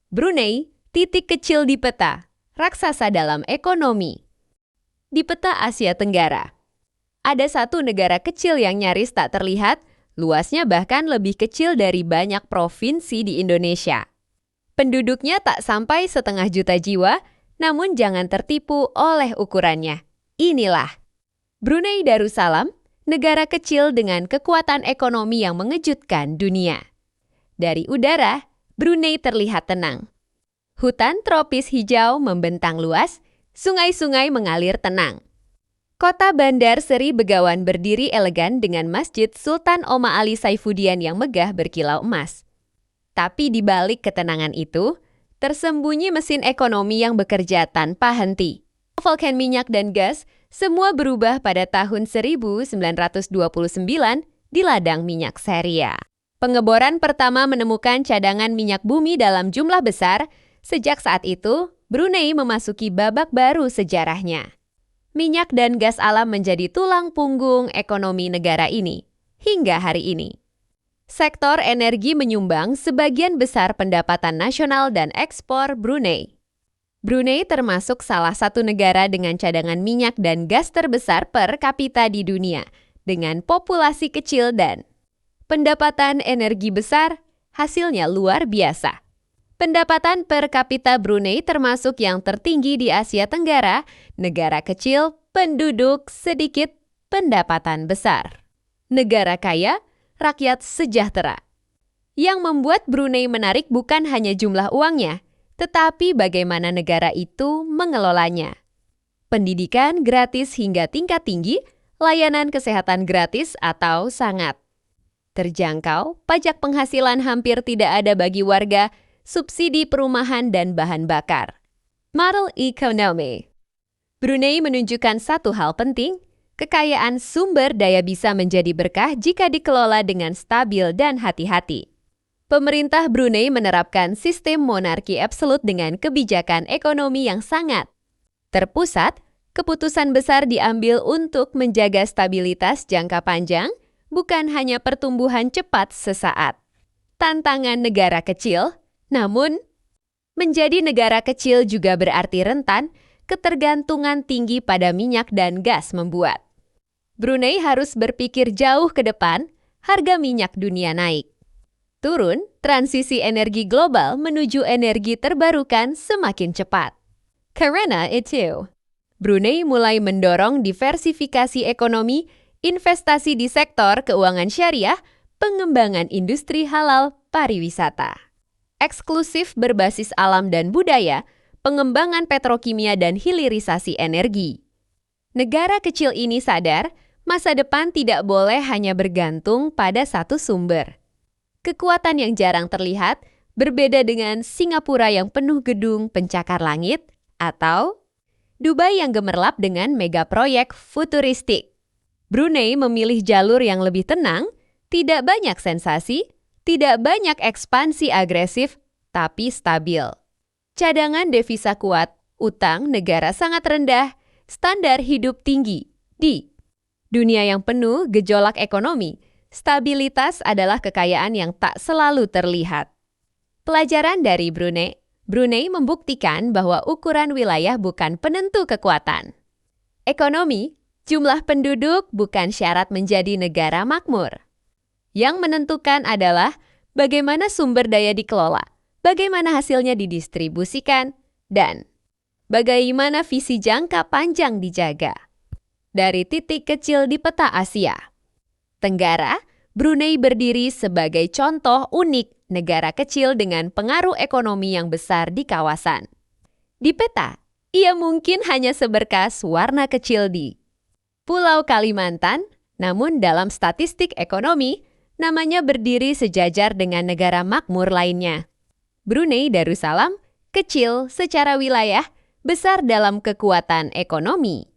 Brunei, titik kecil di peta, raksasa dalam ekonomi. Di peta Asia Tenggara, ada satu negara kecil yang nyaris tak terlihat, luasnya bahkan lebih kecil dari banyak provinsi di Indonesia. Penduduknya tak sampai 1,5 juta jiwa, namun jangan tertipu oleh ukurannya. Inilah Brunei Darussalam, negara kecil dengan kekuatan ekonomi yang mengejutkan dunia. Dari udara, Brunei terlihat tenang. Hutan tropis hijau membentang luas, sungai-sungai mengalir tenang. Kota Bandar Seri Begawan berdiri elegan dengan Masjid Sultan Oma Ali Saifuddin yang megah berkilau emas. Tapi di balik ketenangan itu, tersembunyi mesin ekonomi yang bekerja tanpa henti. Volkan minyak dan gas, semua berubah pada tahun 1929 di ladang minyak Seria. Pengeboran pertama menemukan cadangan minyak bumi dalam jumlah besar. Sejak saat itu, Brunei memasuki babak baru sejarahnya. Minyak dan gas alam menjadi tulang punggung ekonomi negara ini hingga hari ini. Sektor energi menyumbang sebagian besar pendapatan nasional dan ekspor Brunei. Brunei termasuk salah satu negara dengan cadangan minyak dan gas terbesar per kapita di dunia, dengan populasi kecil dan pendapatan energi besar, hasilnya luar biasa. Pendapatan per kapita Brunei termasuk yang tertinggi di Asia Tenggara, negara kecil, penduduk sedikit, pendapatan besar. Negara kaya, rakyat sejahtera. Yang membuat Brunei menarik bukan hanya jumlah uangnya, tetapi bagaimana negara itu mengelolanya. Pendidikan gratis hingga tingkat tinggi, layanan kesehatan gratis atau sangat terjangkau, pajak penghasilan hampir tidak ada bagi warga, subsidi perumahan dan bahan bakar. Model ekonomi. Brunei menunjukkan satu hal penting, kekayaan sumber daya bisa menjadi berkah jika dikelola dengan stabil dan hati-hati. Pemerintah Brunei menerapkan sistem monarki absolut dengan kebijakan ekonomi yang sangat terpusat. Keputusan besar diambil untuk menjaga stabilitas jangka panjang, bukan hanya pertumbuhan cepat sesaat. Tantangan negara kecil, namun menjadi negara kecil juga berarti rentan, ketergantungan tinggi pada minyak dan gas membuat Brunei harus berpikir jauh ke depan, harga minyak dunia naik. Turun, transisi energi global menuju energi terbarukan semakin cepat. Karena itu, Brunei mulai mendorong diversifikasi ekonomi, investasi di sektor keuangan syariah, pengembangan industri halal, pariwisata. Eksklusif berbasis alam dan budaya, pengembangan petrokimia dan hilirisasi energi. Negara kecil ini sadar, masa depan tidak boleh hanya bergantung pada satu sumber. Kekuatan yang jarang terlihat berbeda dengan Singapura yang penuh gedung pencakar langit atau Dubai yang gemerlap dengan mega proyek futuristik. Brunei memilih jalur yang lebih tenang, tidak banyak sensasi, tidak banyak ekspansi agresif, tapi stabil. Cadangan devisa kuat, utang negara sangat rendah, standar hidup tinggi. Di dunia yang penuh gejolak ekonomi, stabilitas adalah kekayaan yang tak selalu terlihat. Pelajaran dari Brunei. Brunei membuktikan bahwa ukuran wilayah bukan penentu kekuatan. Ekonomi, jumlah penduduk bukan syarat menjadi negara makmur. Yang menentukan adalah bagaimana sumber daya dikelola, bagaimana hasilnya didistribusikan, dan bagaimana visi jangka panjang dijaga. Dari titik kecil di peta Asia Tenggara, Brunei berdiri sebagai contoh unik negara kecil dengan pengaruh ekonomi yang besar di kawasan. Di peta, ia mungkin hanya seberkas warna kecil di Pulau Kalimantan, namun dalam statistik ekonomi, namanya berdiri sejajar dengan negara makmur lainnya. Brunei Darussalam, kecil secara wilayah, besar dalam kekuatan ekonomi.